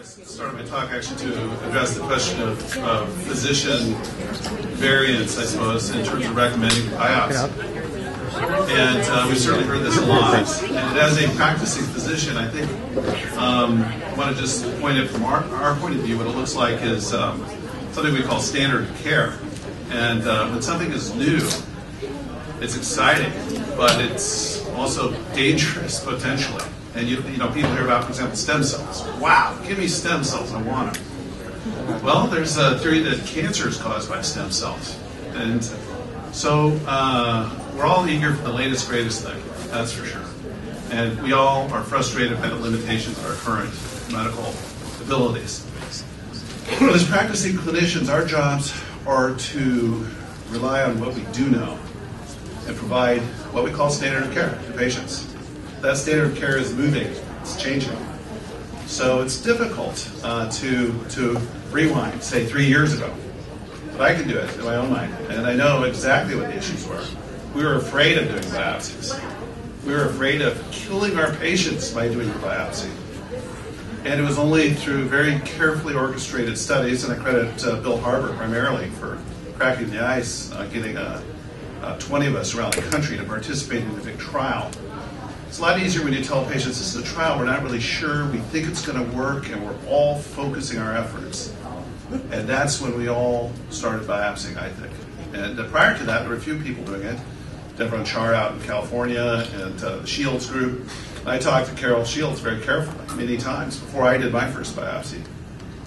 started my talk actually to address the question of physician variance, I suppose, in terms of recommending biopsy. And we've certainly heard this a lot. And as a practicing physician, I think I want to just point it from our point of view, what it looks like is something we call standard care. And when something is new, it's exciting, but it's also dangerous potentially. And you know, people hear about, for example, stem cells. Wow, give me stem cells, I want them. Well, there's a theory that cancer is caused by stem cells. And so we're all eager for the latest, greatest thing, that's for sure. And we all are frustrated by the limitations of our current medical abilities. But as practicing clinicians, our jobs are to rely on what we do know and provide what we call standard of care to patients. That standard of care is moving, it's changing. So it's difficult to rewind, say 3 years ago. But I can do it in my own mind, and I know exactly what the issues were. We were afraid of doing biopsies. We were afraid of killing our patients by doing the biopsy. And it was only through very carefully orchestrated studies, and I credit Bill Harbour primarily for cracking the ice, getting 20 of us around the country to participate in a big trial. It's a lot easier when you tell patients this is a trial, we're not really sure, we think it's going to work, and we're all focusing our efforts. And that's when we all started biopsying, I think. And prior to that, there were a few people doing it. Deborah and Char out in California, and the Shields group. I talked to Carol Shields very carefully many times before I did my first biopsy.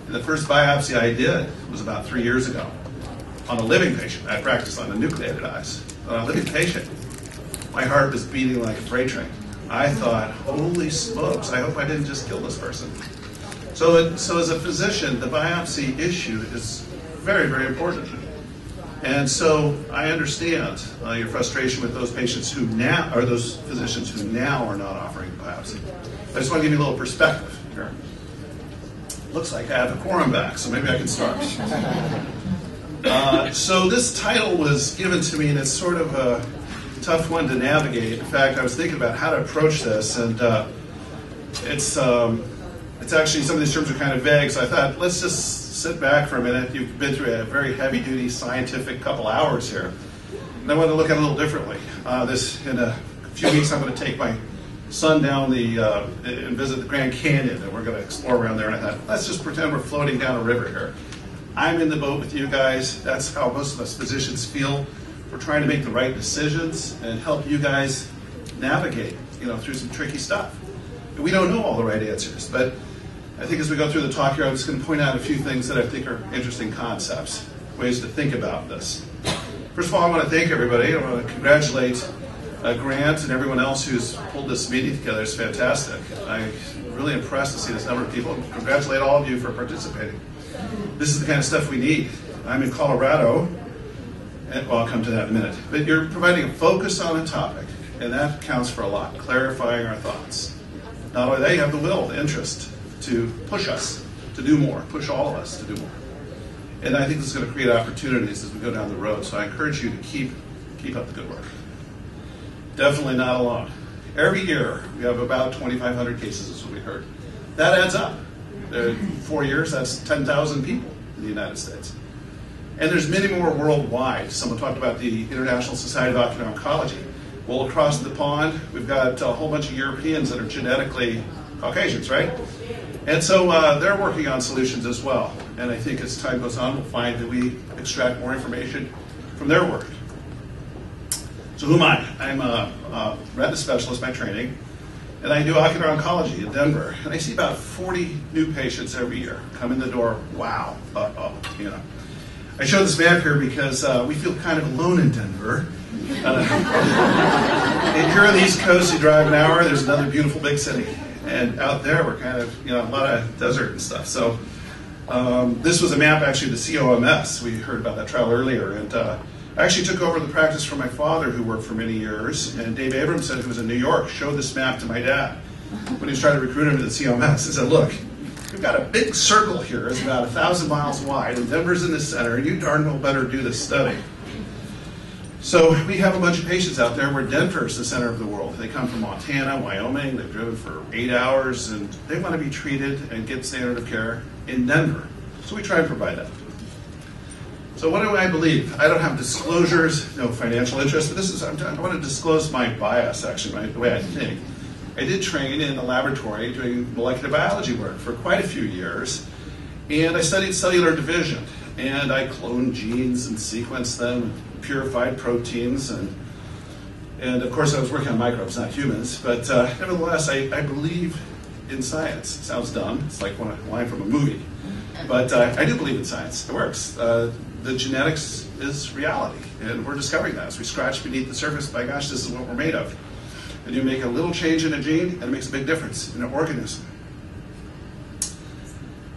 And the first biopsy I did was about 3 years ago on a living patient. I practiced on enucleated eyes. On a living patient, my heart was beating like a freight train. I thought, holy smokes, I hope I didn't just kill this person. So as a physician, the biopsy issue is very, very important. And so I understand your frustration with those patients who now, or those physicians who now are not offering biopsy. I just want to give you a little perspective here. Looks like I have a quorum back, so maybe I can start. So this title was given to me, and it's sort of a tough one to navigate. In fact, I was thinking about how to approach this, and it's actually, some of these terms are kind of vague, so I thought, let's just sit back for a minute. You've been through a very heavy-duty scientific couple hours here. And I want to look at it a little differently. In a few weeks, I'm going to take my son down and visit the Grand Canyon, and we're going to explore around there. And I thought, let's just pretend we're floating down a river here. I'm in the boat with you guys. That's how most of us physicians feel. We're trying to make the right decisions and help you guys navigate, through some tricky stuff. And we don't know all the right answers, but I think as we go through the talk here, I'm just going to point out a few things that I think are interesting concepts, ways to think about this. First of all, I want to thank everybody. I want to congratulate Grant and everyone else who's pulled this meeting together. It's fantastic. I'm really impressed to see this number of people. Congratulate all of you for participating. This is the kind of stuff we need. I'm in Colorado, and I'll come to that in a minute. But you're providing a focus on a topic, and that counts for a lot, clarifying our thoughts. Not only that, you have the will, the interest to push us to do more, push all of us to do more. And I think this is going to create opportunities as we go down the road. So I encourage you to keep up the good work. Definitely not alone. Every year, we have about 2,500 cases, is what we heard. That adds up. 4 years, that's 10,000 people in the United States. And there's many more worldwide. Someone talked about the International Society of Ocular Oncology. Well, across the pond, we've got a whole bunch of Europeans that are genetically Caucasians, right? And so they're working on solutions as well. And I think as time goes on, we'll find that we extract more information from their work. So who am I? I'm a retina specialist by training, and I do ocular oncology in Denver. And I see about 40 new patients every year come in the door. Wow, I show this map here because we feel kind of alone in Denver. And here on the East Coast, you drive an hour, there's another beautiful big city. And out there, we're kind of, a lot of desert and stuff. So this was a map, actually, of the COMS. We heard about that trial earlier. And I actually took over the practice from my father, who worked for many years. And Dave Abramson, who was in New York, showed this map to my dad when he was trying to recruit him to the COMS. He said, look, we've got a big circle here. It's about 1,000 miles wide, and Denver's in the center, and you darn well better do this study. So we have a bunch of patients out there where Denver is the center of the world. They come from Montana, Wyoming, they've driven for 8 hours, and they want to be treated and get standard of care in Denver. So we try and provide that. So what do I believe? I don't have disclosures, no financial interest, but this is, I want to disclose my bias, actually, the way I think. I did train in a laboratory doing molecular biology work for quite a few years, and I studied cellular division, and I cloned genes and sequenced them, purified proteins, and of course I was working on microbes, not humans, but nevertheless, I believe in science. It sounds dumb, it's like one line from a movie, but I do believe in science. It works. The genetics is reality, and we're discovering that. As we scratch beneath the surface, by gosh, this is what we're made of. And you make a little change in a gene, and it makes a big difference in an organism.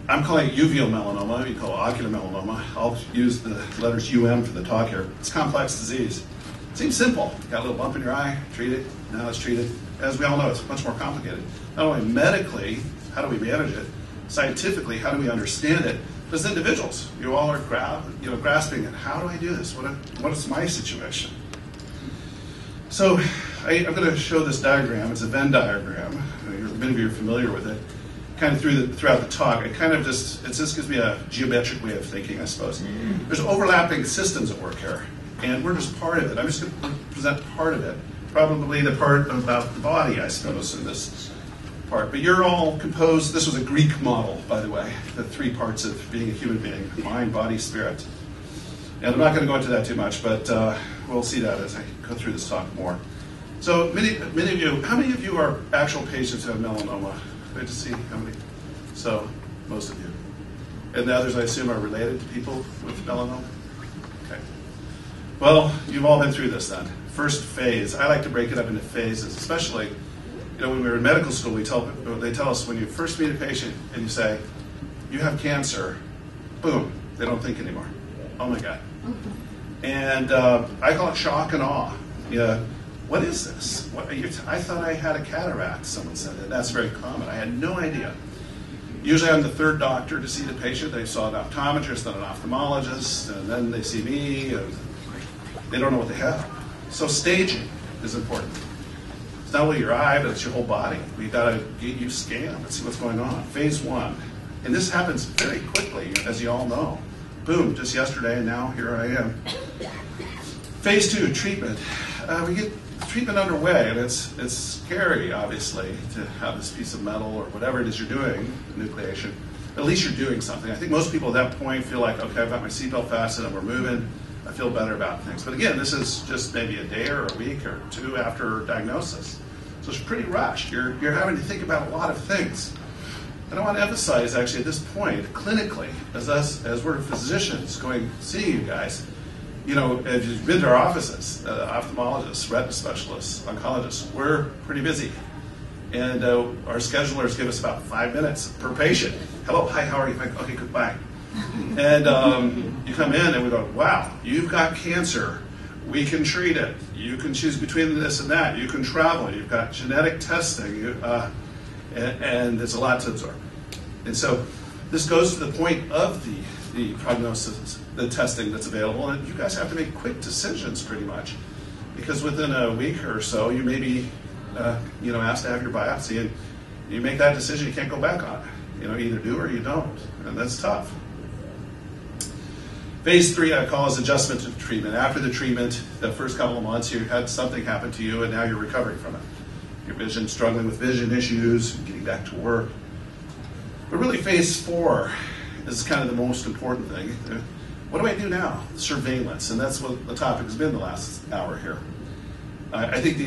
I'm calling it uveal melanoma. We call it ocular melanoma. I'll use the letters UM for the talk here. It's a complex disease. It seems simple. You got a little bump in your eye, treat it. Now it's treated. As we all know, it's much more complicated. Not only medically, how do we manage it? Scientifically, how do we understand it? But as individuals, you all are grasping at how do I do this? What is my situation? So I'm going to show this diagram. It's a Venn diagram. Many of you are familiar with it. Kind of throughout the talk, it just gives me a geometric way of thinking, I suppose. There's overlapping systems at work here, and we're just part of it. I'm just going to present part of it, probably the part about the body, I suppose, in this part. But you're all composed. This was a Greek model, by the way, the 3 parts of being a human being: mind, body, spirit. And I'm not going to go into that too much, but we'll see that as I go through this talk more. So many of you, how many of you are actual patients who have melanoma? Good to see how many. So most of you. And the others, I assume, are related to people with melanoma? Okay. Well, you've all been through this then. First phase. I like to break it up into phases, especially, when we were in medical school, they tell us when you first meet a patient and you say, you have cancer, boom, they don't think anymore. Oh my God. And I call it shock and awe. What is this? I thought I had a cataract, someone said, and that's very common. I had no idea. Usually I'm the 3rd doctor to see the patient. They saw an optometrist, then an ophthalmologist, and then they see me, and they don't know what they have. So staging is important. It's not only your eye, but it's your whole body. We've got to get you scanned and see what's going on. Phase 1. And this happens very quickly, as you all know. Boom, just yesterday, and now here I am. Phase 2, treatment. We get treatment underway, and it's scary, obviously, to have this piece of metal or whatever it is you're doing, nucleation. At least you're doing something. I think most people at that point feel like, okay, I've got my seatbelt fastened and we're moving. I feel better about things. But again, this is just maybe a day or a week or 2 after diagnosis. So it's pretty rushed. You're having to think about a lot of things. And I want to emphasize, actually, at this point, clinically, as we're physicians seeing you guys, as you've been to our offices, ophthalmologists, retina specialists, oncologists, we're pretty busy. And our schedulers give us about 5 minutes per patient. Hello, hi, how are you? Okay, goodbye. And you come in and we go, wow, you've got cancer. We can treat it. You can choose between this and that. You can travel. You've got genetic testing. And there's a lot to absorb. And so this goes to the point of the prognosis, the testing that's available, and you guys have to make quick decisions pretty much, because within a week or so you may be asked to have your biopsy, and you make that decision, you can't go back on it. Either do or you don't, and that's tough. Phase 3 I call is adjustment to treatment. After the treatment, the first couple of months you had something happen to you and now you're recovering from it. Your vision, struggling with vision issues, getting back to work. But really phase 4 is kind of the most important thing. What do I do now? Surveillance, and that's what the topic has been the last hour here. I think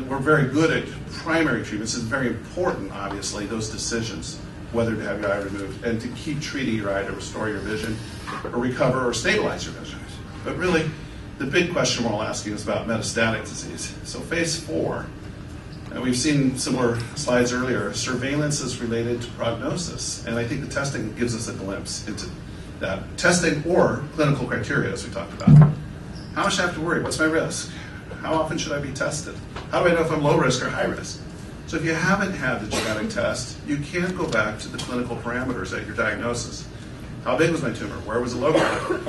we're very good at primary treatments. It's very important, obviously, those decisions, whether to have your eye removed and to keep treating your eye to restore your vision or recover or stabilize your vision. But really, the big question we're all asking is about metastatic disease. So phase 4, and we've seen similar slides earlier, surveillance is related to prognosis. And I think the testing gives us a glimpse into that. Testing or clinical criteria, as we talked about. How much do I have to worry? What's my risk? How often should I be tested? How do I know if I'm low risk or high risk? So if you haven't had the genetic test, you can go back to the clinical parameters at your diagnosis. How big was my tumor? Where was it located?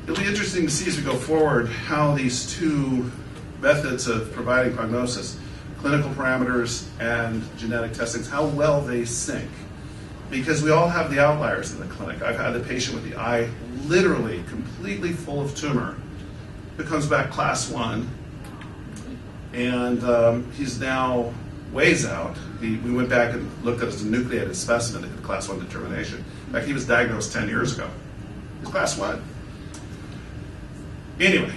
it'll be interesting to see as we go forward how these two methods of providing prognosis, clinical parameters and genetic testings, how well they sync. Because we all have the outliers in the clinic. I've had a patient with the eye literally completely full of tumor who comes back class 1, and he's now ways out. We went back and looked at his nucleated specimen to get class 1 determination. In fact, he was diagnosed 10 years ago. He's class 1. Anyway,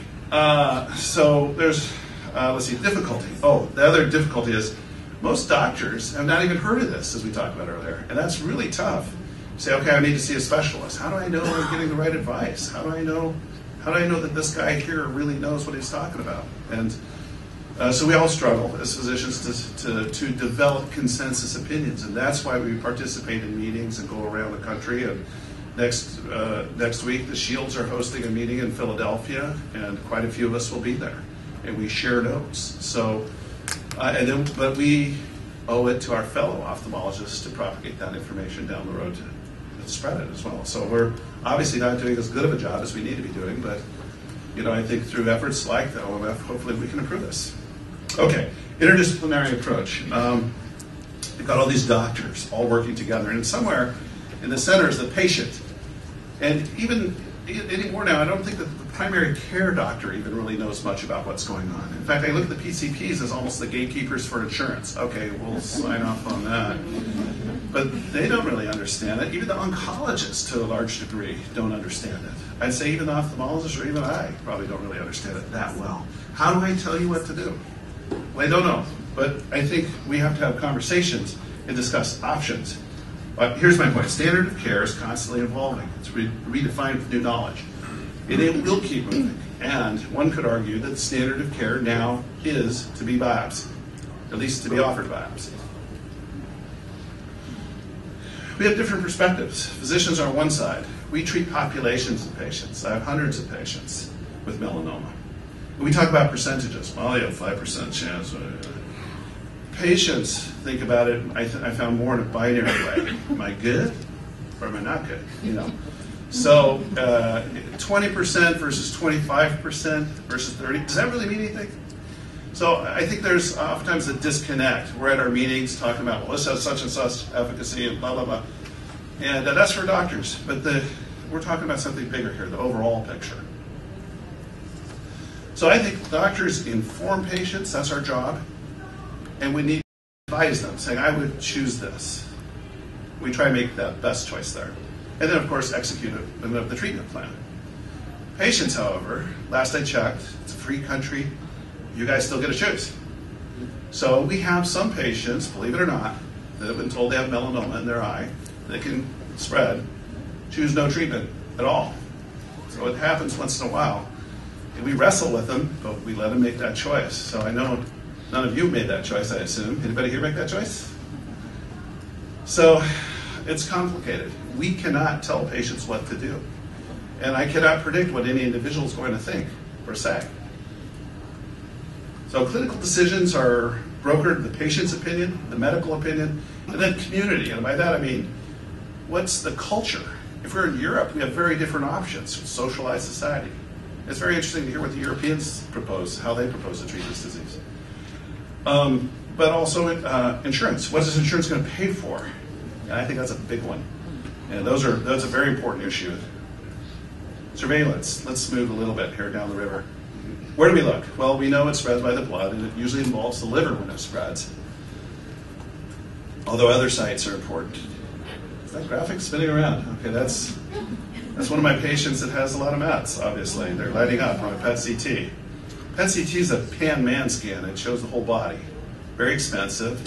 so there's, let's see, difficulty. Oh, the other difficulty is most doctors have not even heard of this, as we talked about earlier, and that's really tough. You say, okay, I need to see a specialist. How do I know I'm getting the right advice? How do I know that this guy here really knows what he's talking about? And so we all struggle as physicians to develop consensus opinions, and that's why we participate in meetings and go around the country. And next week, the Shields are hosting a meeting in Philadelphia, and quite a few of us will be there, and we share notes. So, but we owe it to our fellow ophthalmologists to propagate that information down the road to spread it as well. So we're obviously not doing as good of a job as we need to be doing, but I think through efforts like the OMF, hopefully we can improve this. Okay, interdisciplinary approach. We've got all these doctors all working together, and somewhere in the center is the patient. And even anymore now, I don't think that the primary care doctor even really knows much about what's going on. In fact, I look at the PCPs as almost the gatekeepers for insurance. Okay, we'll sign off on that. But they don't really understand it. Even the oncologists, to a large degree, don't understand it. I'd say even the ophthalmologists, or even I, probably don't really understand it that well. How do I tell you what to do? Well, I don't know. But I think we have to have conversations and discuss options. But here's my point. Standard of care is constantly evolving. It's redefined with new knowledge. It will keep moving. And one could argue that the standard of care now is to be biopsy, at least to be offered biopsy. We have different perspectives. Physicians are on one side. We treat populations of patients. I have hundreds of patients with melanoma. We talk about percentages. Well, you have 5% chance. Patients think about it, I found more in a binary way. Am I good or am I not good? So 20% versus 25% versus 30%, does that really mean anything? So I think there's oftentimes a disconnect. We're at our meetings talking about, well, this has such and such efficacy and blah, blah, blah. And that's for doctors, but we're talking about something bigger here, the overall picture. So I think doctors inform patients, that's our job. And we need to advise them, saying, I would choose this. We try to make that best choice there. And then, of course, execute the treatment plan. Patients, however, last I checked, it's a free country. You guys still get to choose. So we have some patients, believe it or not, that have been told they have melanoma in their eye that can spread, choose no treatment at all. So it happens once in a while. And we wrestle with them, but we let them make that choice. So I know none of you made that choice, I assume. Anybody here make that choice? So it's complicated. We cannot tell patients what to do. And I cannot predict what any individual is going to think or say. So clinical decisions are brokered, the patient's opinion, the medical opinion, and then community. And by that I mean, what's the culture? If we're in Europe, we have very different options for socialized society. It's very interesting to hear what the Europeans propose, how they propose to treat this disease. But also insurance. What is insurance going to pay for? And I think that's a big one. And that's a very important issue. Surveillance. Let's move a little bit here down the river. Where do we look? Well, we know it spreads by the blood, and it usually involves the liver when it spreads. Although other sites are important. Is that graphic spinning around? Okay, that's one of my patients that has a lot of mets, obviously. They're lighting up on a PET CT. PET CT is a pan-man scan. It shows the whole body. Very expensive,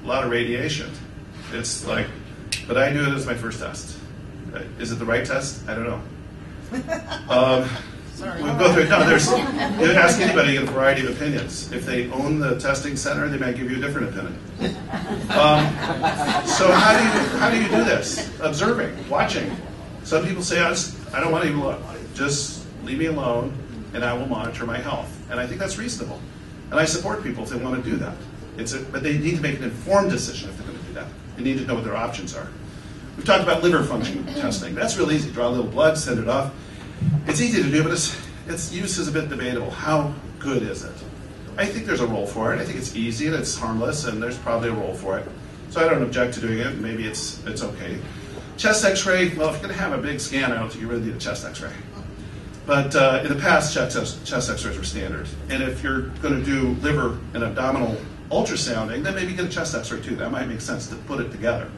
a lot of radiation. It's like, but I do it as my first test. Is it the right test? I don't know. We'll go through it. No, you ask anybody, you get a variety of opinions. If they own the testing center, they might give you a different opinion. So how do you do this? Observing, watching. Some people say, I don't want to even look. Just leave me alone, and I will monitor my health. And I think that's reasonable. And I support people if they want to do that. But they need to make an informed decision if they're going to do that. They need to know what their options are. We've talked about liver function testing. That's real easy. Draw a little blood, send it off. It's easy to do, but its use is a bit debatable. How good is it? I think there's a role for it. I think it's easy and it's harmless, and there's probably a role for it. So I don't object to doing it. Maybe it's okay. Chest X-ray, well, if you're going to have a big scan, I don't think you really need a chest X-ray. But in the past, chest X-rays were standard. And if you're going to do liver and abdominal ultrasounding, then maybe get a chest X-ray too. That might make sense to put it together.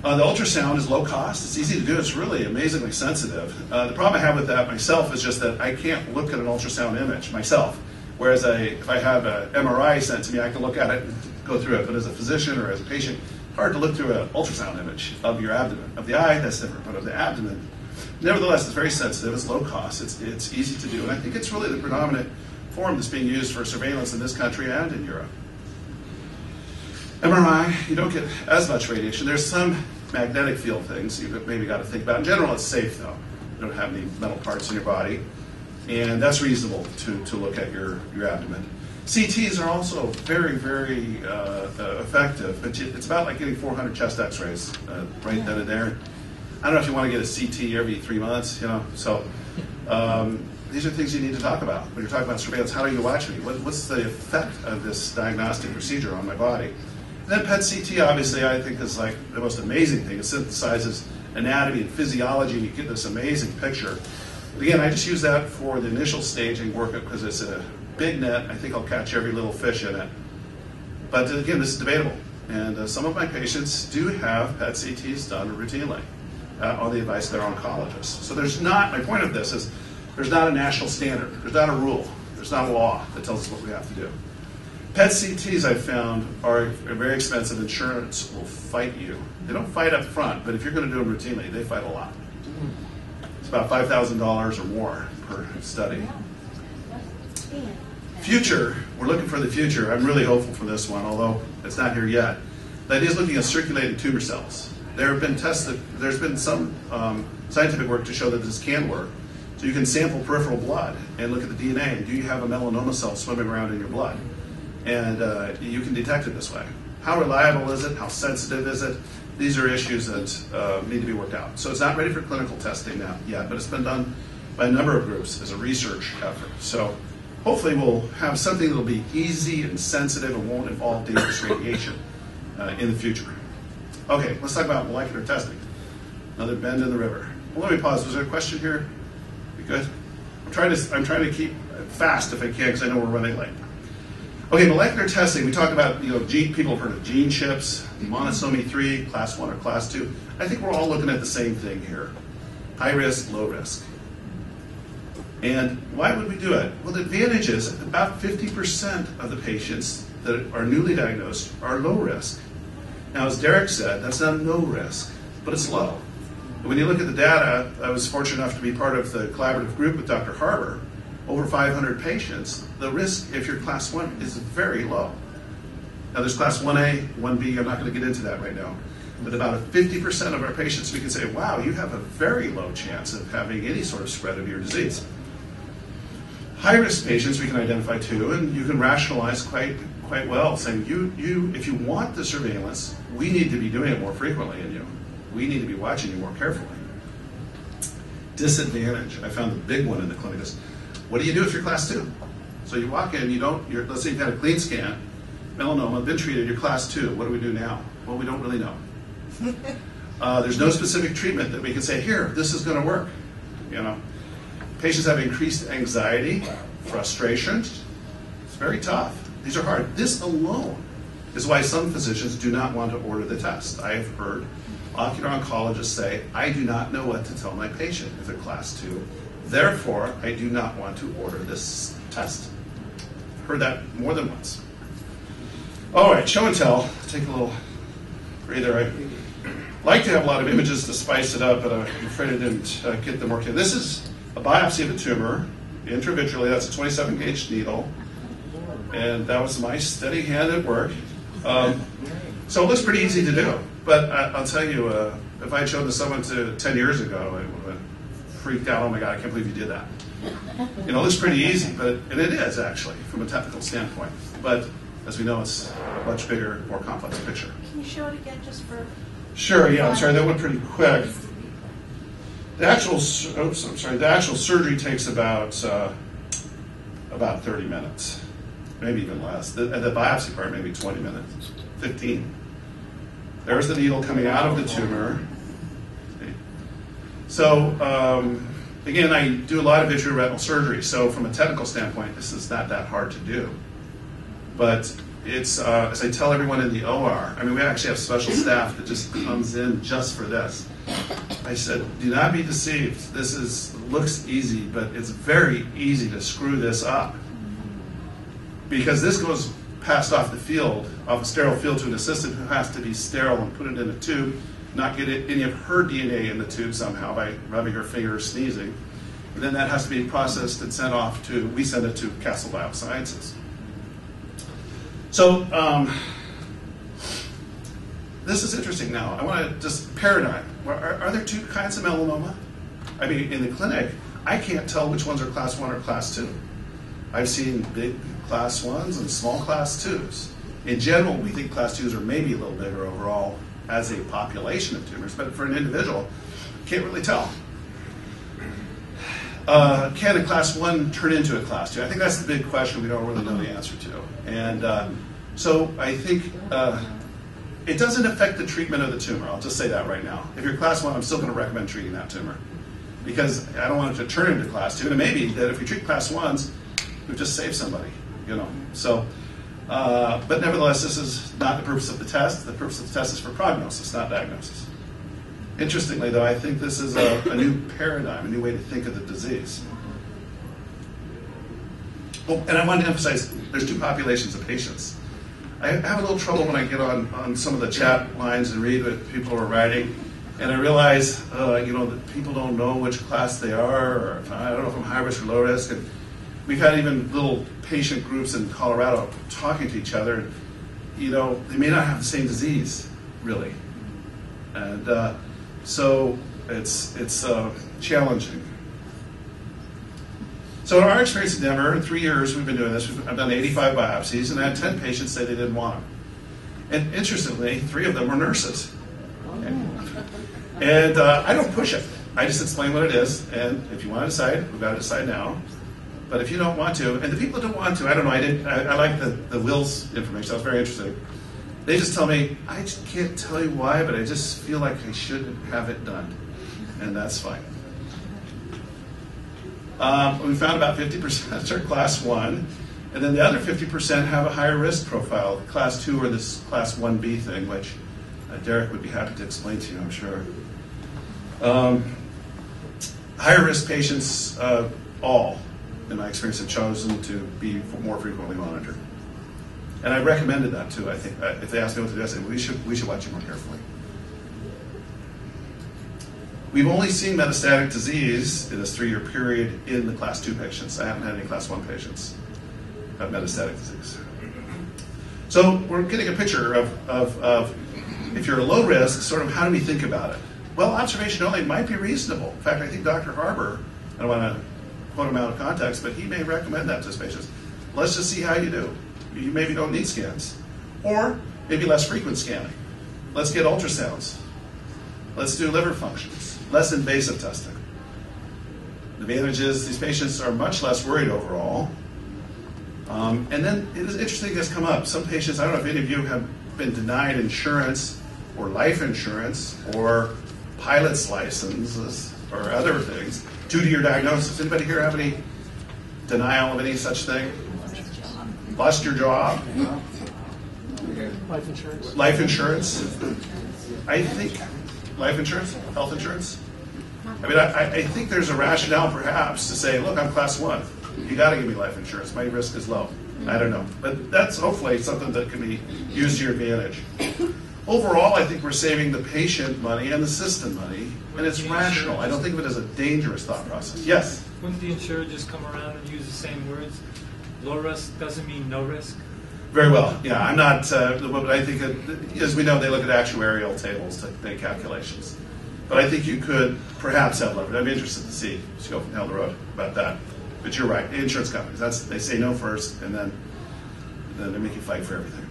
The ultrasound is low cost. It's easy to do. It's really amazingly sensitive. The problem I have with that myself is just that I can't look at an ultrasound image myself. Whereas if I have an MRI sent to me, I can look at it and go through it. But as a physician or as a patient, it's hard to look through an ultrasound image of your abdomen. Of the eye, that's different, but of the abdomen. Nevertheless, it's very sensitive. It's low cost. It's easy to do. And I think it's really the predominant form that's being used for surveillance in this country and in Europe. MRI, you don't get as much radiation. There's some magnetic field things you've maybe got to think about. In general, it's safe, though. You don't have any metal parts in your body. And that's reasonable to look at your abdomen. CTs are also very, very effective, but it's about like getting 400 chest X-rays right then and there. I don't know if you want to get a CT every 3 months, So these are things you need to talk about when you're talking about surveillance. How do you watch me? What's the effect of this diagnostic procedure on my body? And then PET CT, obviously, I think is like the most amazing thing. It synthesizes anatomy and physiology, and you get this amazing picture. But again, I just use that for the initial staging work because it's a big net. I think I'll catch every little fish in it. But again, this is debatable. And some of my patients do have PET CTs done routinely on the advice of their oncologists. So my point of this is there's not a national standard. There's not a rule. There's not a law that tells us what we have to do. PET CTs, I've found, are very expensive. Insurance will fight you. They don't fight up front, but if you're going to do them routinely, they fight a lot. It's about $5,000 or more per study. Future, we're looking for the future. I'm really hopeful for this one, although it's not here yet. The idea is looking at circulated tumor cells. There's been some scientific work to show that this can work. So you can sample peripheral blood and look at the DNA, and do you have a melanoma cell swimming around in your blood? And you can detect it this way. How reliable is it? How sensitive is it? These are issues that need to be worked out. So it's not ready for clinical testing now yet, but it's been done by a number of groups as a research effort. So hopefully we'll have something that will be easy and sensitive and won't involve dangerous radiation in the future. Okay, let's talk about molecular testing. Another bend in the river. Well, let me pause. Was there a question here? We good? I'm trying to keep fast if I can because I know we're running late. Okay, molecular testing. We talk about people have heard of gene chips, monosomy 3, class 1 or class 2. I think we're all looking at the same thing here: high risk, low risk. And why would we do it? Well, the advantage is about 50% of the patients that are newly diagnosed are low risk. Now, as Derek said, that's not no risk, but it's low. When you look at the data, I was fortunate enough to be part of the collaborative group with Dr. Harbour. Over 500 patients, the risk, if you're class 1, is very low. Now, there's class 1A, 1B, I'm not going to get into that right now. But about 50% of our patients, we can say, wow, you have a very low chance of having any sort of spread of your disease. High-risk patients we can identify too, and you can rationalize quite well, saying if you want the surveillance, we need to be doing it more frequently in you. We need to be watching you more carefully. Disadvantage, I found the big one in the clinic is, what do you do if you're class 2? So you walk in, let's say you've had a clean scan, melanoma, been treated, you're class 2. What do we do now? Well, we don't really know. There's no specific treatment that we can say, here, this is going to work. Patients have increased anxiety, frustration. It's very tough. These are hard. This alone is why some physicians do not want to order the test. I have heard ocular oncologists say, I do not know what to tell my patient if they're class 2. Therefore, I do not want to order this test. Heard that more than once. All right, show and tell. Take a little breather. I like to have a lot of images to spice it up, but I'm afraid I didn't get them working. This is a biopsy of a tumor, intravitreally. That's a 27-gauge needle. And that was my steady hand at work. So it looks pretty easy to do. But I'll tell you, if I had shown this to someone 10 years ago, I would have freaked out. Oh my God, I can't believe you did that. It looks pretty easy, and it is actually from a technical standpoint. But as we know, it's a much bigger, more complex picture. Can you show it again just for... Sure, yeah, I'm sorry, that went pretty quick. The actual surgery takes about 30 minutes, maybe even less. The biopsy part, maybe 20 minutes, 15. There's the needle coming out of the tumor. So again, I do a lot of vitreoretinal surgery, so from a technical standpoint, this is not that hard to do. But it's, as I tell everyone in the OR, I mean, we actually have special staff that just comes in just for this. I said, do not be deceived. This looks easy, but it's very easy to screw this up. Because this goes passed off the field, off a sterile field, to an assistant who has to be sterile and put it in a tube, not get any of her DNA in the tube somehow by rubbing her finger or sneezing. And then that has to be processed and sent off to, we send it to Castle Biosciences. So this is interesting now. I want to just paradigm. Are there two kinds of melanoma? I mean, in the clinic, I can't tell which ones are class 1 or class 2. I've seen big class 1s and small class 2s. In general, we think class 2s are maybe a little bigger overall as a population of tumors, but for an individual, can't really tell. Can a class 1 turn into a class 2? I think that's the big question we don't really know the answer to. And so I think it doesn't affect the treatment of the tumor. I'll just say that right now. If you're class 1, I'm still going to recommend treating that tumor because I don't want it to turn into class 2. And it may be that if we treat class 1s, we've just saved somebody, you know. So, but nevertheless, this is not the purpose of the test. The purpose of the test is for prognosis, not diagnosis. Interestingly, though, I think this is a new paradigm, a new way to think of the disease. Oh, and I want to emphasize, there's two populations of patients. I have a little trouble when I get on some of the chat lines and read what people are writing, and I realize, you know, that people don't know which class they are, or I don't know if I'm high risk or low risk. And we've had even little patient groups in Colorado talking to each other. And, you know, they may not have the same disease, really, and so it's challenging. So in our experience in Denver, in 3 years we've been doing this, I've done 85 biopsies, and I had 10 patients say they didn't want them. And interestingly, 3 of them were nurses. And I don't push it. I just explain what it is, and if you want to decide, we've got to decide now. But if you don't want to, and the people that don't want to, I don't know, I like the wills information, that was very interesting. They just tell me, I just can't tell you why, but I just feel like I should have it done. And that's fine. We found about 50% are class 1, and then the other 50% have a higher risk profile, class 2 or this class 1B thing, which Derek would be happy to explain to you, I'm sure. Higher risk patients, all, in my experience, have chosen to be more frequently monitored. And I recommended that too. I think if they asked me what to do, I said, we should watch you more carefully. We've only seen metastatic disease in this 3-year period in the class 2 patients. I haven't had any class 1 patients have metastatic disease. So we're getting a picture of if you're a low risk, sort of how do we think about it? Well, observation only might be reasonable. In fact, I think Dr. Harbour, I don't want to quote him out of context, but he may recommend that to his patients. Let's just see how you do. You maybe don't need scans. Or maybe less frequent scanning. Let's get ultrasounds. Let's do liver functions. Less invasive testing. The advantage is these patients are much less worried overall. And then it is interesting that's come up. Some patients, I don't know if any of you have been denied insurance or life insurance or pilot's licenses or other things due to your diagnosis. Anybody here have any denial of any such thing? Lost your job? Life insurance. Life insurance? I think life insurance, health insurance. I mean, I think there's a rationale perhaps to say, look, I'm class 1. You got to give me life insurance. My risk is low. I don't know. But that's hopefully something that can be used to your advantage. Overall, I think we're saving the patient money and the system money, and it's rational. I don't think of it as a dangerous thought process. Yes? Wouldn't the insurer just come around and use the same words? Low risk doesn't mean no risk? Very well. Yeah, I'm not, but I think, as we know, they look at actuarial tables to make calculations. But I think you could perhaps have leverage. I'd be interested to see, just go down the road about that. But you're right, insurance companies, they say no first, and then they make you fight for everything.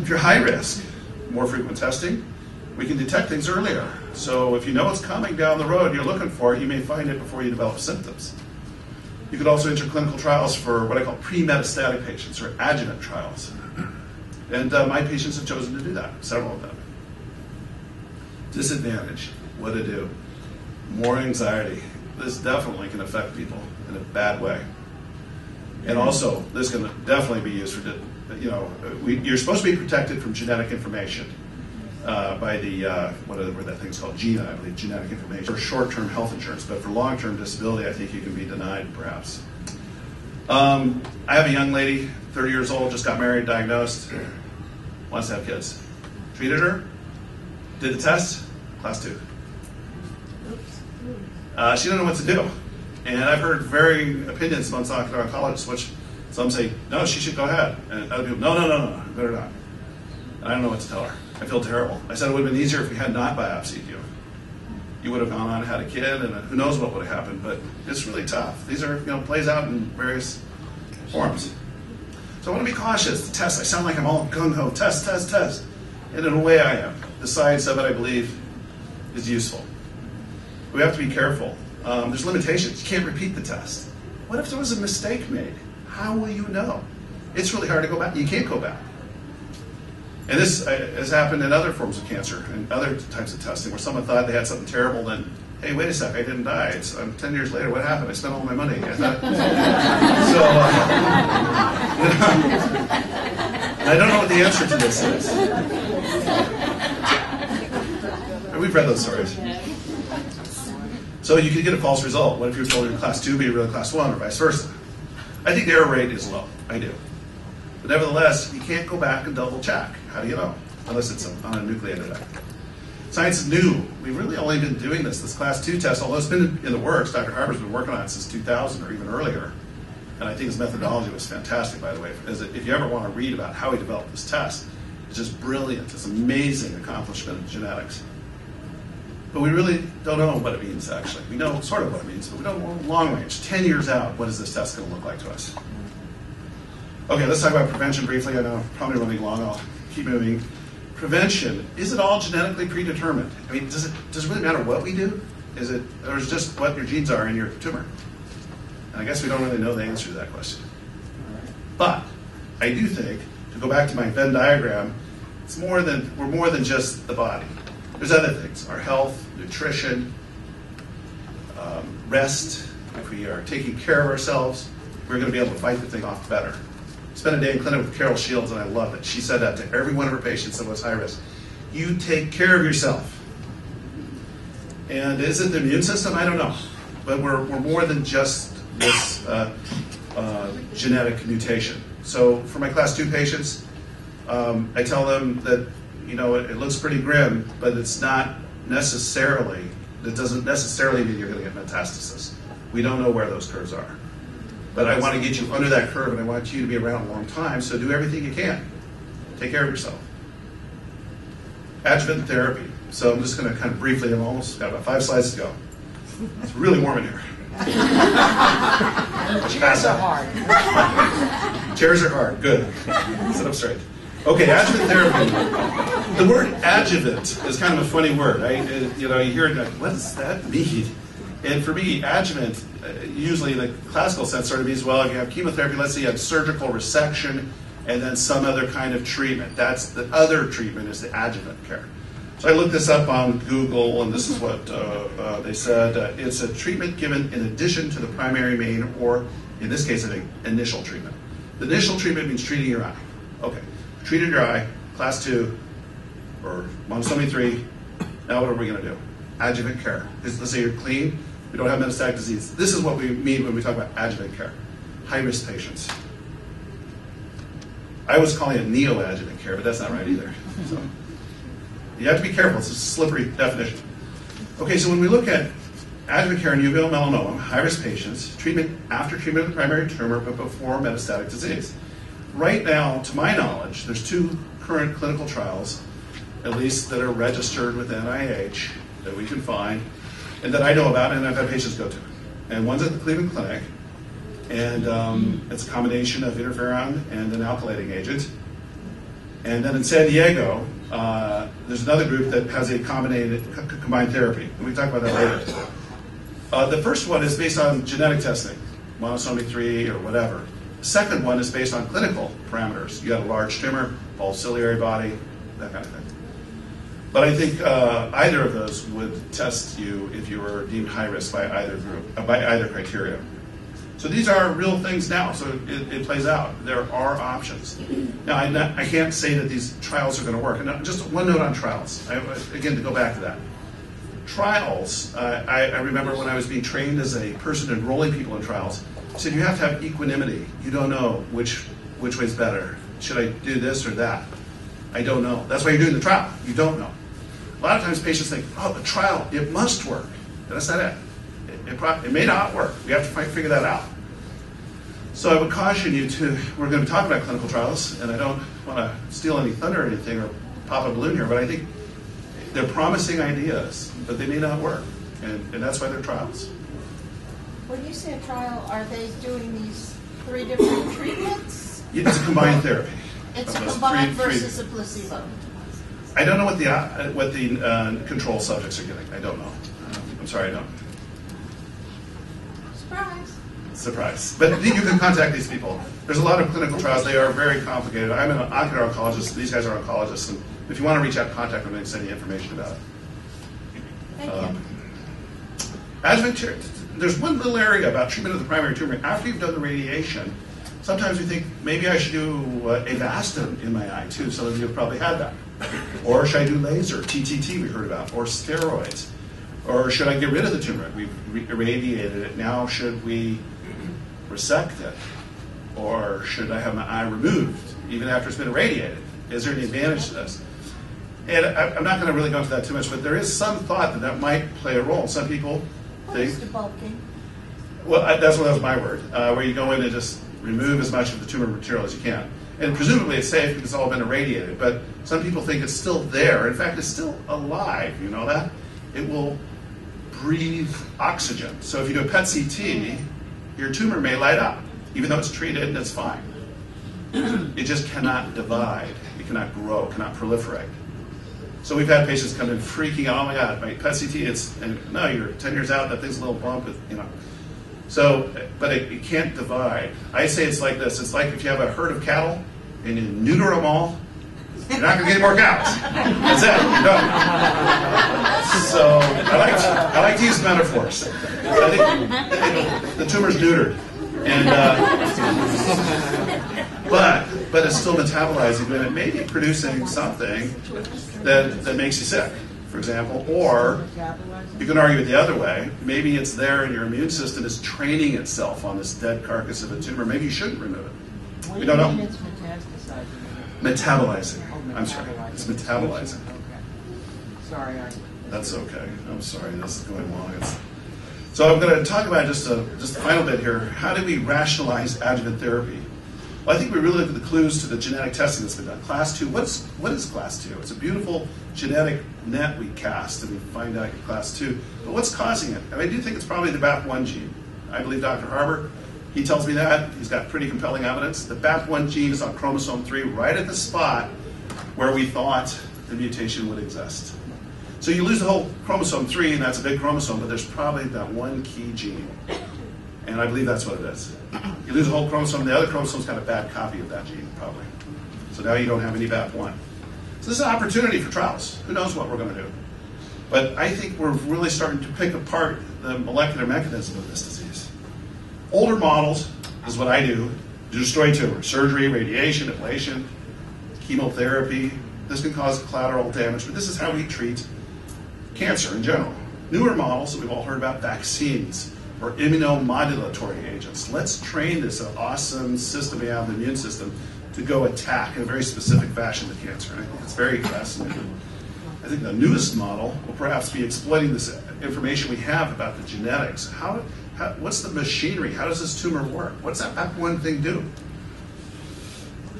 If you're high risk, more frequent testing, We can detect things earlier. So if you know it's coming down the road, you're looking for it, you may find it before you develop symptoms. You could also enter clinical trials for what I call pre-metastatic patients, or adjuvant trials. And my patients have chosen to do that, several of them. Disadvantage, what to do? More anxiety. This definitely can affect people in a bad way. And also, this can definitely be used for, you're supposed to be protected from genetic information by the, whatever that thing's called, GINA, I believe, genetic information, for short-term health insurance. But for long-term disability, I think you can be denied, perhaps. I have a young lady, 30 years old, just got married, diagnosed, wants to have kids. Treated her, did the test, class 2. She didn't know what to do. And I've heard varying opinions amongst ocular oncologists, which some say, no, she should go ahead. And other people, no, better not. And I don't know what to tell her. I feel terrible. I said it would have been easier if we had not biopsied you. You would have gone on and had a kid, and who knows what would have happened, but it's really tough. These are, plays out in various forms. So I want to be cautious. The test, I sound like I'm all gung-ho, test. And in a way I am. The science of it, I believe, is useful. We have to be careful. There's limitations. You can't repeat the test. What if there was a mistake made? How will you know? It's really hard to go back. You can't go back. And this has happened in other forms of cancer and other types of testing where someone thought they had something terrible, then, hey, wait a sec, I didn't die. It's 10 years later, what happened? I spent all my money. I thought, and I don't know what the answer to this is. And we've read those stories. So you could get a false result. What if you were told you're class 2, but you're really class 1, or vice versa? I think the error rate is low. I do. But nevertheless, you can't go back and double check. How do you know? Unless it's on a nucleated event. Science is new. We've really only been doing this class 2 test, although it's been in the works. Dr. Harper's been working on it since 2000 or even earlier. And I think his methodology was fantastic, by the way. If you ever want to read about how he developed this test, it's just brilliant. It's an amazing accomplishment in genetics. But we really don't know what it means, actually. We know sort of what it means, but we don't know long range. 10 years out, what is this test going to look like to us? Okay, let's talk about prevention briefly. I know I'm probably running long. I'll keep moving. Prevention, is it all genetically predetermined? I mean, does it really matter what we do? Or is it just what your genes are in your tumor? And I guess we don't really know the answer to that question. But I do think, to go back to my Venn diagram, we're more than just the body. There's other things, our health, nutrition, rest. If we are taking care of ourselves, we're going to be able to fight the thing off better. Spent a day in clinic with Carol Shields, and I love it. She said that to every one of her patients that was high risk. You take care of yourself. And is it the immune system? I don't know. But we're more than just this genetic mutation. So for my class 2 patients, I tell them that it looks pretty grim, but it doesn't necessarily mean you're going to get metastasis. We don't know where those curves are. But I want to get you under that curve, and I want you to be around a long time, so do everything you can. Take care of yourself. Adjuvant therapy. So I'm just going to kind of briefly, I've almost got about 5 slides to go. It's really warm in here. Chairs are hard. Chairs are hard, good. Sit up straight. Okay, adjuvant therapy. The word adjuvant is kind of a funny word. You hear it like, what does that mean? And for me, adjuvant, usually the classical sense sort of means, well, if you have chemotherapy, let's say you have surgical resection, and then some other kind of treatment. That's the other treatment is the adjuvant care. So I looked this up on Google, and this is what they said. It's a treatment given in addition to the primary, main, or in this case, an initial treatment. The initial treatment means treating your eye. Okay, treated your eye, class 2, or monostomy 3. Now what are we going to do? Adjuvant care. Let's say you're clean, we don't have metastatic disease. This is what we mean when we talk about adjuvant care. High-risk patients. I was calling it neoadjuvant care, but that's not right either. So you have to be careful. It's a slippery definition. Okay, so when we look at adjuvant care in uveal melanoma, high-risk patients, treatment after treatment of the primary tumor, but before metastatic disease. Right now, to my knowledge, there's 2 current clinical trials, at least that are registered with NIH, that we can find, and that I know about, and I've had patients go to. And one's at the Cleveland Clinic, and it's a combination of interferon and an alkylating agent. And then in San Diego, There's another group that has a combined therapy, and we can talk about that later. The first one is based on genetic testing, monosomy 3 or whatever. The second one is based on clinical parameters. You got a large tumor, bulb ciliary body, that kind of thing. But I think either of those would test you if you were deemed high risk by either group, by either criteria. So these are real things now, so it plays out. There are options. Now, I can't say that these trials are going to work. And just one note on trials, again, to go back to that. Trials, I remember when I was being trained as a person enrolling people in trials, I said you have to have equanimity. You don't know which way's better. Should I do this or that? I don't know. That's why you're doing the trial. You don't know. A lot of times patients think, oh, the trial, it must work. That's not it. It may not work. We have to figure that out. So I would caution you we're going to be talking about clinical trials, and I don't want to steal any thunder or anything or pop a balloon here, but I think they're promising ideas, but they may not work, and that's why they're trials. When you say a trial, are they doing these 3 different treatments? It's a combined therapy. It's a combined versus a placebo. I don't know what the control subjects are getting. I don't know. I'm sorry, I don't. Surprise. But you can contact these people. There's a lot of clinical trials. They are very complicated. I'm an ocular oncologist. These guys are oncologists. And if you want to reach out, contact them and send you information about it. Thank you. Adjuvant care. There's one little area about treatment of the primary tumor. After you've done the radiation, sometimes we think maybe I should do Avastin in my eye too. Some of you have probably had that. Or should I do laser, TTT we heard about, or steroids? Or should I get rid of the tumor? We've irradiated it. Now should we resect it? Or should I have my eye removed even after it's been irradiated? Is there any advantage to this? And I'm not going to really go into that too much, but there is some thought that might play a role. Some people think... Debulking. Well, that was my word, where you go in and just remove as much of the tumor material as you can. And presumably it's safe because it's all been irradiated, but some people think it's still there. In fact, it's still alive, you know that? It will breathe oxygen. So if you do a PET CT, your tumor may light up, even though it's treated and it's fine. It just cannot divide. It cannot grow, cannot proliferate. So we've had patients come in freaking out, oh my God, my PET CT, no, you're 10 years out, that thing's a little bump, So, but it can't divide. I say it's like this. It's like if you have a herd of cattle and you neuter them all, you're not going to get any more cows. That's it. You're done. So I like to use metaphors. I think the tumor's neutered, and but it's still metabolizing, and it may be producing something that makes you sick, for example, or you can argue it the other way. Maybe it's there and your immune system is training itself on this dead carcass of a tumor. Maybe you shouldn't remove it. We don't know. It's metastasizing. Metabolizing. I'm sorry. It's metabolizing. Okay. Sorry. That's okay. I'm sorry. This is going long. So I'm going to talk about just the final bit here. How do we rationalize adjuvant therapy? Well, I think we really look at the clues to the genetic testing that's been done. Class 2, what is Class 2? It's a beautiful genetic net we cast and we find out you're Class 2. But what's causing it? And I do think it's probably the BAP1 gene. I believe Dr. Harber, he tells me that. He's got pretty compelling evidence. The BAP1 gene is on chromosome 3, right at the spot where we thought the mutation would exist. So you lose the whole chromosome 3, and that's a big chromosome, but there's probably that one key gene. And I believe that's what it is. You lose a whole chromosome, the other chromosome's got a bad copy of that gene, probably. So now you don't have any BAP1. So this is an opportunity for trials. Who knows what we're going to do? But I think we're really starting to pick apart the molecular mechanism of this disease. Older models is what I do to destroy tumors. Surgery, radiation, ablation, chemotherapy. This can cause collateral damage, but this is how we treat cancer in general. Newer models that we've all heard about, vaccines, or immunomodulatory agents. Let's train this awesome system we have, the immune system, to go attack in a very specific fashion the cancer. And I think it's very fascinating. I think the newest model will perhaps be exploiting this information we have about the genetics. What's the machinery? How does this tumor work? What's that BAP1 thing do?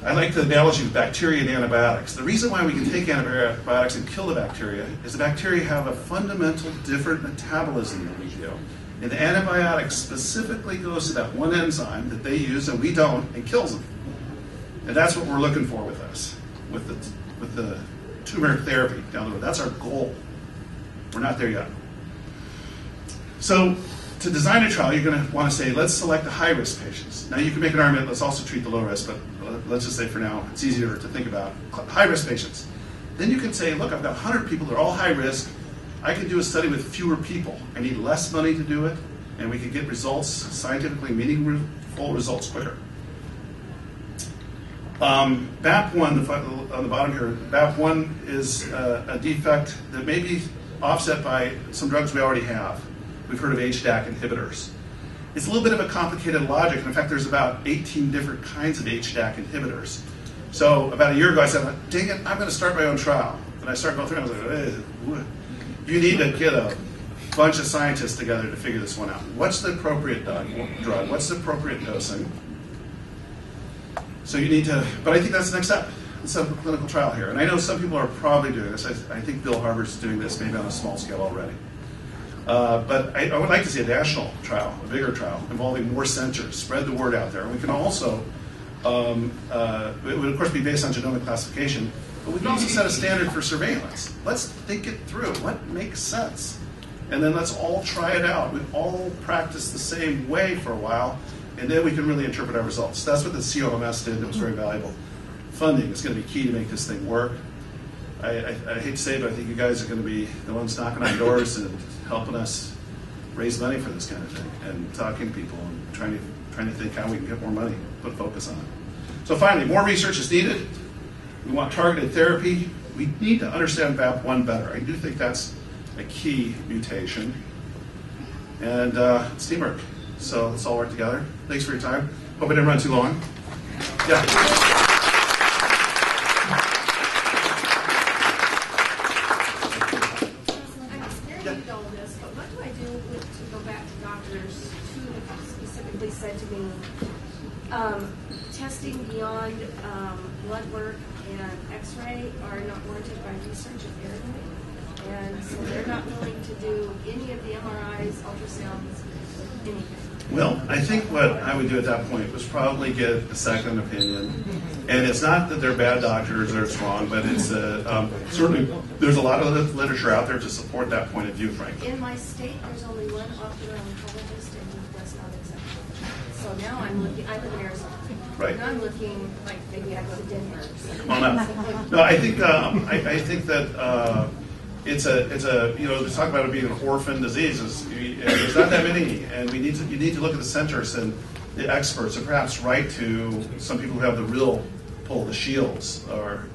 I like the analogy of bacteria and antibiotics. The reason why we can take antibiotics and kill the bacteria is the bacteria have a fundamental different metabolism than we do. And the antibiotic specifically goes to that one enzyme that they use and we don't, and kills them. And that's what we're looking for with us, with the tumor therapy down the road. That's our goal. We're not there yet. So to design a trial, you're going to want to say, let's select the high-risk patients. Now, you can make an argument, let's also treat the low-risk, but let's just say for now, it's easier to think about high-risk patients. Then you can say, look, I've got 100 people, they're all high-risk. I can do a study with fewer people. I need less money to do it, and we can get results, scientifically meaningful results quicker. BAP1, on the bottom here, BAP1 is a defect that may be offset by some drugs we already have. We've heard of HDAC inhibitors. It's a little bit of a complicated logic. In fact, there's about 18 different kinds of HDAC inhibitors. So about a year ago, I said, dang it, I'm going to start my own trial. And I started going through and I was like, you need to get a bunch of scientists together to figure this one out. What's the appropriate drug? What's the appropriate dosing? So you need to, but I think that's the next step. Let's have a clinical trial here. And I know some people are probably doing this. I think Bill Harvard's doing this maybe on a small scale already. But I would like to see a national trial, a bigger trial, involving more centers, spread the word out there. And we can also, it would of course be based on genomic classification, but we can also set a standard for surveillance. Let's think it through. What makes sense? And then let's all try it out. We all practice the same way for a while, and then we can really interpret our results. That's what the COMS did. It was very valuable. Funding is going to be key to make this thing work. I hate to say it, but I think you guys are going to be the ones knocking on doors and helping us raise money for this kind of thing, and talking to people and trying to think how we can get more money, put focus on it. So finally, more research is needed. We want targeted therapy. We need to understand BAP1 better. I do think that's a key mutation. And it's teamwork. So let's all work together. Thanks for your time. Hope I didn't run too long. Yeah. Said to me, testing beyond blood work and x-ray are not warranted by research apparently, and so they're not willing to do any of the MRIs, ultrasounds, anything. Well, I think what I would do at that point was probably get a second opinion. And it's not that they're bad doctors or it's wrong, but it's certainly there's a lot of literature out there to support that point of view, frankly. In my state, there's only one ocular oncologist, and that's not acceptable. So now I'm looking, I live in Arizona. Right. Now I'm looking like maybe I go to Denver. Well, no, I think that it's a to talk about it being an orphan disease. There's not that many, and you need to look at the centers and the experts, and perhaps write to some people who have the real pull, the shields, or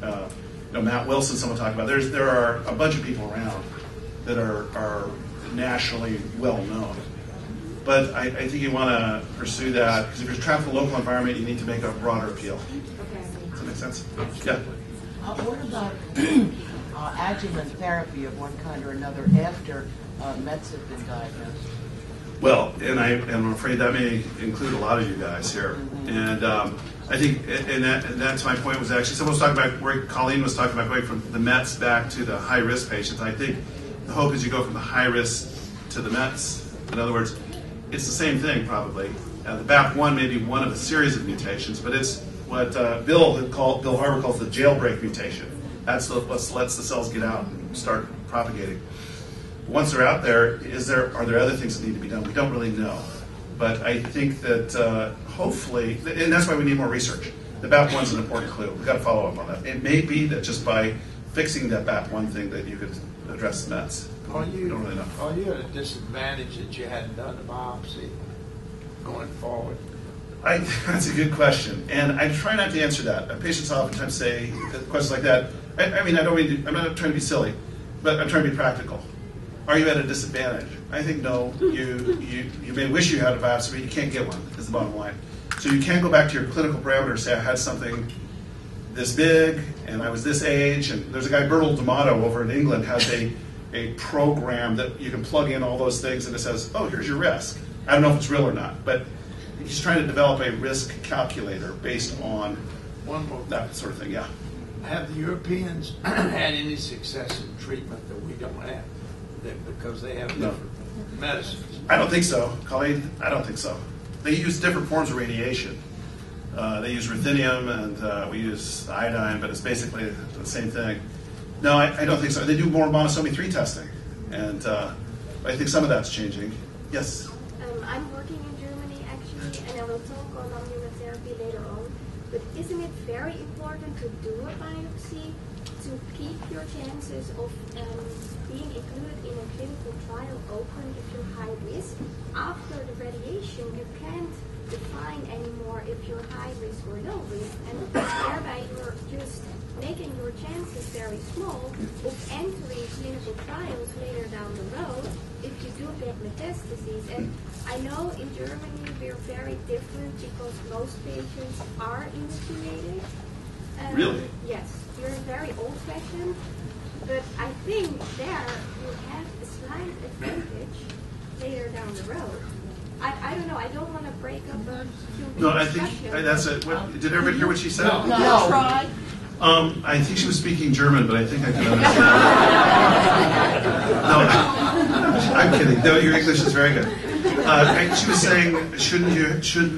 Matt Wilson. Someone talked about. There are a bunch of people around that are nationally well known. But I think you want to pursue that, because if you're trapped in a local environment, you need to make a broader appeal. Okay. Does that make sense? Yeah. What about adjuvant therapy of one kind or another after mets have been diagnosed? Well, and I'm afraid that may include a lot of you guys here. And I think, and that's my point, was actually, someone was talking about, where Colleen was talking about going from the mets back to the high-risk patients. I think the hope is you go from the high-risk to the mets. In other words, it's the same thing, probably. The BAP1 may be one of a series of mutations, but it's what Bill Harvard calls the jailbreak mutation. That's what lets the cells get out and start propagating. Once they're out there, are there other things that need to be done? We don't really know. But I think that hopefully, and that's why we need more research. The BAP1 is an important clue. We've got to follow up on that. It may be that just by fixing that BAP1 thing that you could address the mets. We don't really know. Are you at a disadvantage that you hadn't done the biopsy going forward? That's a good question, and I try not to answer that. Patients oftentimes say questions like that. I'm not trying to be silly, but I'm trying to be practical. Are you at a disadvantage? I think no. You may wish you had a biopsy, but you can't get one, is the bottom line. So you can't go back to your clinical parameters, say I had something this big, and I was this age, and there's a guy, Bertel D'Amato, over in England, has a program that you can plug in all those things, and it says, oh, here's your risk. I don't know if it's real or not, but he's trying to develop a risk calculator based on that sort of thing, yeah. Have the Europeans had any success in treatment that we don't have? Because they have different medicines. I don't think so, Colleen. I don't think so. They use different forms of radiation. They use ruthenium, and we use iodine, but it's basically the same thing. No, I don't think so. They do more monosomy 3 testing, and I think some of that's changing. Yes? I'm working in Germany actually, and I will talk on human therapy later on. But isn't it very important to do a biopsy to keep your chances of being included in a clinical trial open if you're high risk? After the radiation, you can't define anymore if you're high risk or low risk, and thereby you're just making your chances very small of entering clinical trials later down the road if you do get metastases. And I know in Germany we're very different because most patients are inoculated. Really? Yes, we're very old-fashioned, but I think there you have a slight advantage later down the road. I don't know. I don't want to break up a human No, I think discussion. that's it. Did everybody hear what she said? No. Try. I think she was speaking German, but I think I can understand. No, I'm kidding. No, your English is very good. She was saying, shouldn't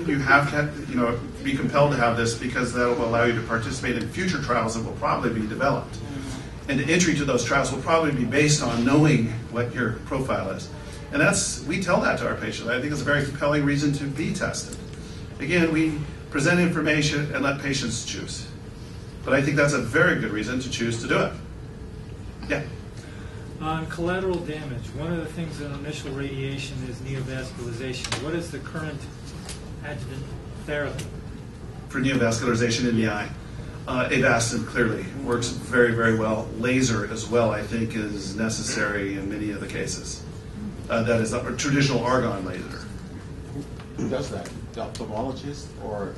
you have to, be compelled to have this because that will allow you to participate in future trials that will probably be developed, and the entry to those trials will probably be based on knowing what your profile is, and we tell that to our patients. I think it's a very compelling reason to be tested. Again, we present information and let patients choose. But I think that's a very good reason to choose to do it. Yeah. On collateral damage, one of the things in initial radiation is neovascularization. What is the current adjuvant therapy? For neovascularization in the eye, Avastin clearly works very, very well. Laser as well, I think, is necessary in many of the cases. That is a traditional argon laser. Who does that? The ophthalmologist or?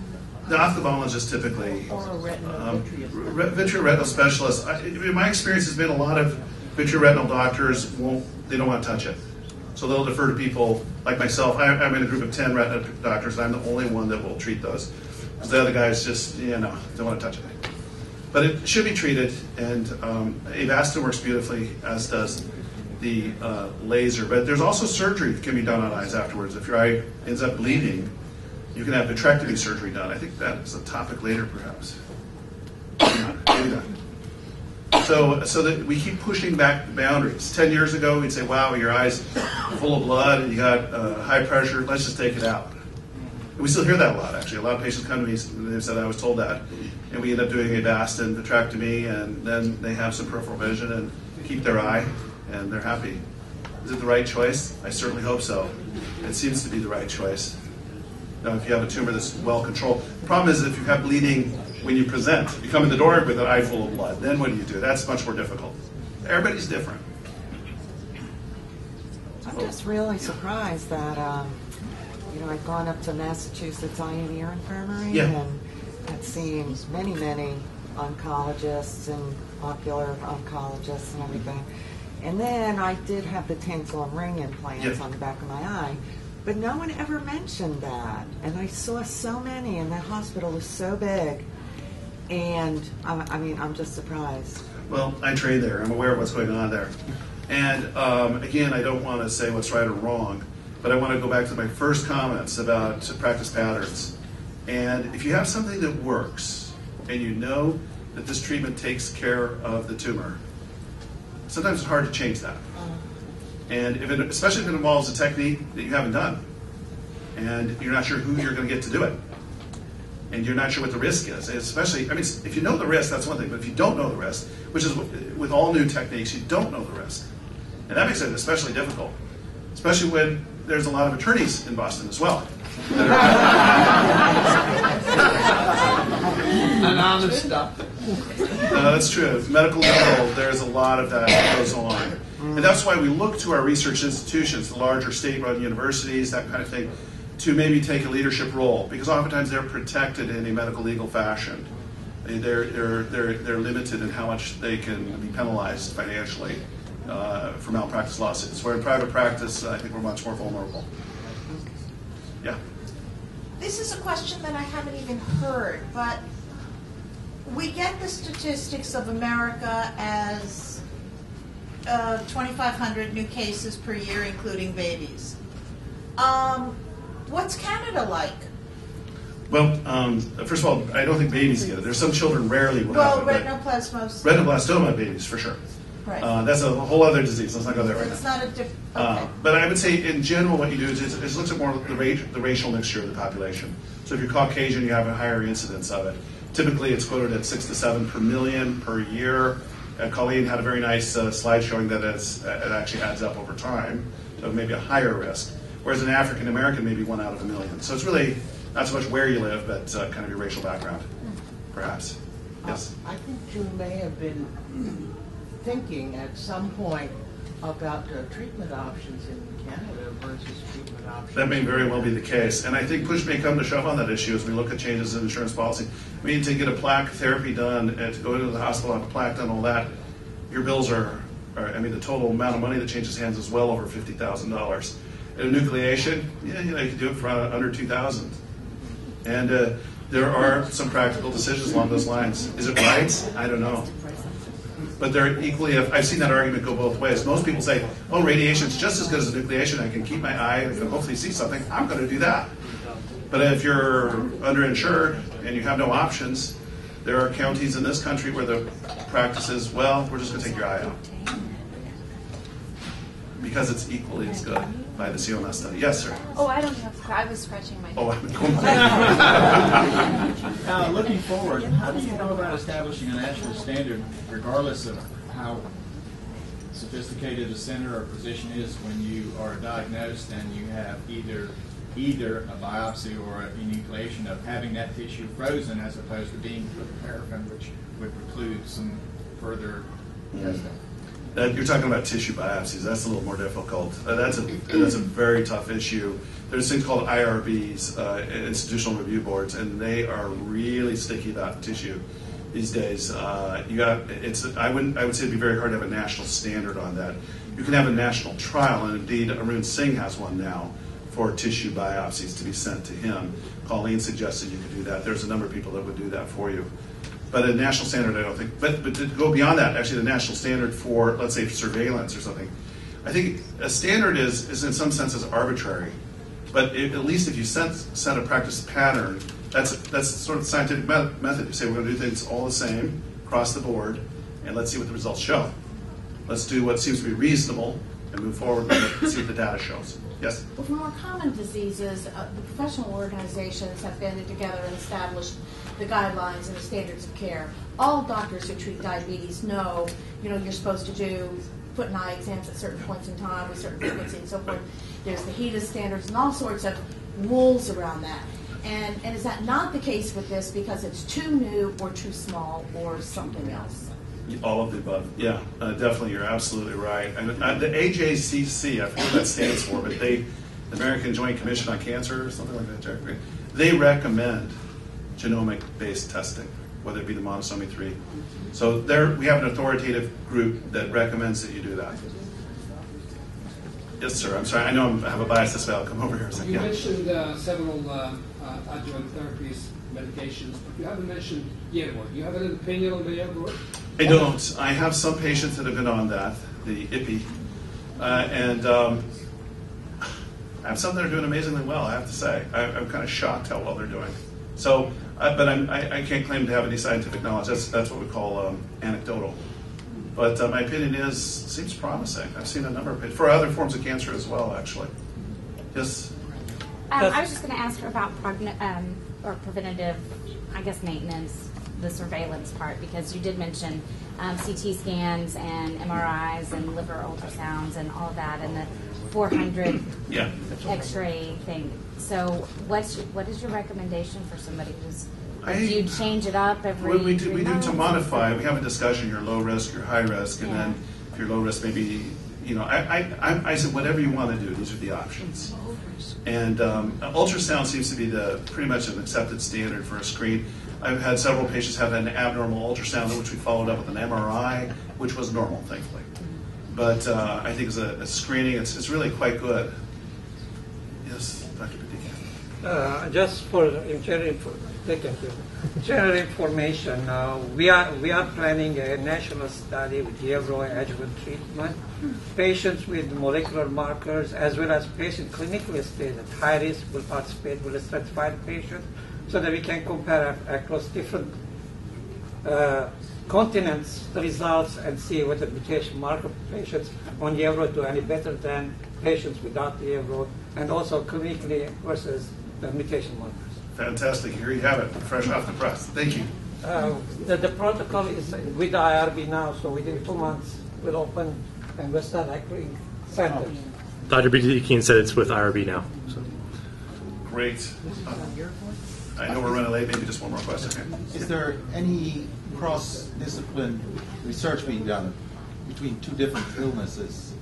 The ophthalmologist typically, Or a vitreoretinal specialist. In my experience has been a lot of vitreoretinal doctors they don't want to touch it. So they'll defer to people like myself. I'm in a group of 10 retina doctors, and I'm the only one that will treat those. Because the other guys just, don't want to touch it. But it should be treated, and Avastin works beautifully, as does the laser. But there's also surgery that can be done on eyes afterwards. If your eye ends up bleeding, you can have vitrectomy surgery done. I think that is a topic later, perhaps. Maybe not. So that we keep pushing back the boundaries. 10 years ago, we'd say, wow, your eye's full of blood and you got high pressure, let's just take it out. And we still hear that a lot, actually. A lot of patients come to me and they've said, I was told that. And we end up doing Avastin vitrectomy, and then they have some peripheral vision and keep their eye, and they're happy. Is it the right choice? I certainly hope so. It seems to be the right choice. Now, if you have a tumor that's well controlled. The problem is if you have bleeding when you present, you come in the door with an eye full of blood, then what do? That's much more difficult. Everybody's different. I'm just really surprised that, I've gone up to Massachusetts Eye and Ear Infirmary and I've seen many, many oncologists and ocular oncologists and everything. And then I did have the tantalum ring implants on the back of my eye. But no one ever mentioned that. And I saw so many, and that hospital was so big. And, I'm just surprised. Well, I trained there. I'm aware of what's going on there. And, again, I don't want to say what's right or wrong, but I want to go back to my first comments about practice patterns. And if you have something that works, and you know that this treatment takes care of the tumor, sometimes it's hard to change that. And especially if it involves a technique that you haven't done, and you're not sure who you're going to get to do it, and you're not sure what the risk is. Especially, if you know the risk, that's one thing. But if you don't know the risk, which is with all new techniques, you don't know the risk, and that makes it especially difficult. Especially when there's a lot of attorneys in Boston as well. Anonymous stuff. That's true. Medical legal, there's a lot of that goes on. And that's why we look to our research institutions, the larger state-run universities, that kind of thing, to maybe take a leadership role, because oftentimes they're protected in a medical legal fashion. They're limited in how much they can be penalized financially for malpractice lawsuits. Where in private practice, I think we're much more vulnerable. Yeah. This is a question that I haven't even heard, but we get the statistics of America as 2,500 new cases per year, including babies. What's Canada like? Well, first of all, I don't think babies get it. There's some children rarely will Well, have it. retinoplasmosis. Retinoblastoma babies, for sure. Right. That's a whole other disease. Let's not go there right It's now. not a different. Okay. But I would say, in general, what you do is it looks at more the racial mixture of the population. So if you're Caucasian, you have a higher incidence of it. Typically, it's quoted at 6 to 7 per million per year. Colleen had a very nice slide showing that it actually adds up over time, so maybe a higher risk. Whereas an African American, maybe 1 out of a million. So it's really not so much where you live, but kind of your racial background, perhaps. Yes. I think you may have been thinking at some point about treatment options in Canada versus treatment options. That may very well be the case. And I think push may come to shove on that issue as we look at changes in insurance policy. I mean, to get a plaque therapy done and to go into the hospital, have a plaque done, all that, your bills are the total amount of money that changes hands is well over $50,000. And enucleation, you can do it for under $2,000. And there are some practical decisions along those lines. Is it right? I don't know. But they're equally, I've seen that argument go both ways. Most people say, oh, radiation's just as good as enucleation. I can keep my eye and hopefully see something. I'm going to do that. But if you're underinsured and you have no options, there are counties in this country where the practice is, well, we're just going to take your eye out. Because it's equally as good by the COMS study. Yes, sir. Oh, I don't have. I was scratching my head. Oh, Looking forward, how do you go about establishing a national standard, regardless of how sophisticated a center or physician is, when you are diagnosed and you have either a biopsy or an enucleation of having that tissue frozen as opposed to being put in paraffin, which would preclude some further testing? You're talking about tissue biopsies. That's a little more difficult. That's a very tough issue. There's things called IRBs, institutional review boards, and they are really sticky about tissue these days. I would say it'd be very hard to have a national standard on that. You can have a national trial, and indeed, Arun Singh has one now for tissue biopsies to be sent to him. Colleen suggested you could do that. There's a number of people that would do that for you. But a national standard, I don't think. But to go beyond that, actually, the national standard for, let's say, surveillance or something, I think a standard is in some senses arbitrary. But at least if you set a practice pattern, that's sort of the scientific method. You say we're going to do things all the same across the board, and let's see what the results show. Let's do what seems to be reasonable and move forward with it, see what the data shows. Yes? Well, for more common diseases, the professional organizations have banded together and established the guidelines and the standards of care. All doctors who treat diabetes know, you're supposed to put an eye exams at certain points in time with certain frequency and so forth. There's the HEDIS standards and all sorts of rules around that. And is that not the case with this because it's too new or too small or something else? All of the above. Yeah, definitely. You're absolutely right. And the AJCC, I forget what that stands for, but the American Joint Commission on Cancer or something like that, Jerry, they recommend genomic-based testing, whether it be the monosomy 3. So we have an authoritative group that recommends that you do that. Yes, sir. I'm sorry. I know I have a bias this way. I'll come over here a second. You mentioned several adjuvant therapies, medications, but you haven't mentioned Yervoy. Do you have an opinion on the Yervoy? I don't. I have some patients that have been on that, the IPI, and I have some that are doing amazingly well, I have to say. I'm kind of shocked how well they're doing. So, but I can't claim to have any scientific knowledge. That's what we call anecdotal. But my opinion seems promising. I've seen a number of for other forms of cancer as well, actually. Yes? I was just going to ask about preventative, maintenance, the surveillance part, because you did mention CT scans and MRIs and liver ultrasounds and all of that, and the 400 X-ray thing. So, what is your recommendation for somebody who's? Do you change it up every? We do to modify. We have a discussion. You're low risk, you're high risk, and then if you're low risk, maybe I said whatever you want to do. These are the options. And ultrasound seems to be pretty much an accepted standard for a screen. I've had several patients have an abnormal ultrasound, which we followed up with an MRI, which was normal, thankfully. But I think as a screening, it's really quite good. Yes, Dr. Padika. Just for general information, we are planning a national study with Yervoy adjuvant treatment. Patients with molecular markers as well as patients clinically staged at high risk will participate with a stratified patient. so that we can compare across different continents the results and see whether mutation marker patients on Yevro do any better than patients without the Yevro, and also clinically versus the mutation markers. Fantastic. Here you have it, fresh off the press. Thank you. The protocol is with the IRB now, so within 2 months we'll open and we'll start accruing centers. Dr. Bedikian said it's with IRB now. So. Great. I know we're running late. Maybe just one more question here. Is there any cross-discipline research being done between two different illnesses?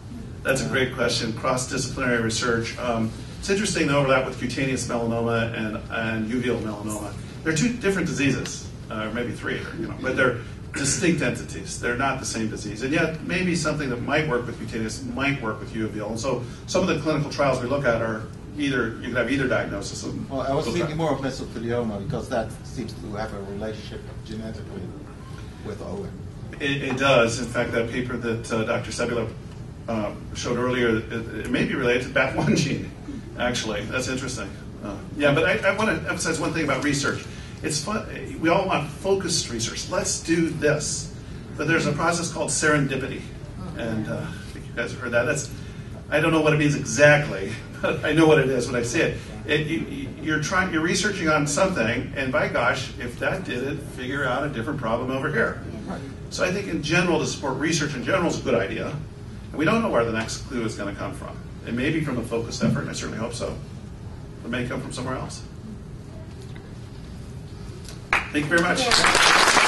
That's a great question. Cross-disciplinary research. It's interesting the overlap with cutaneous melanoma and uveal melanoma. They're two different diseases, or maybe three, but they're distinct entities. They're not the same disease. And yet, maybe something that might work with cutaneous might work with uveal. And so some of the clinical trials we look at are either, you could have either diagnosis. Well, I was thinking more of mesothelioma because that seems to have a relationship genetically with OM. It does. In fact, that paper that Dr. Sebula showed earlier, it may be related to BAT1 gene, actually. That's interesting. Yeah, but I want to emphasize one thing about research. It's fun. We all want focused research. Let's do this. But there's a process called serendipity. And I think you guys have heard that. I don't know what it means exactly, but I know what it is when I say it. You're researching on something, and by gosh, if that did it, figure out a different problem over here. So I think in general, to support research in general is a good idea. And we don't know where the next clue is going to come from. It may be from a focused effort, and I certainly hope so. It may come from somewhere else. Thank you very much.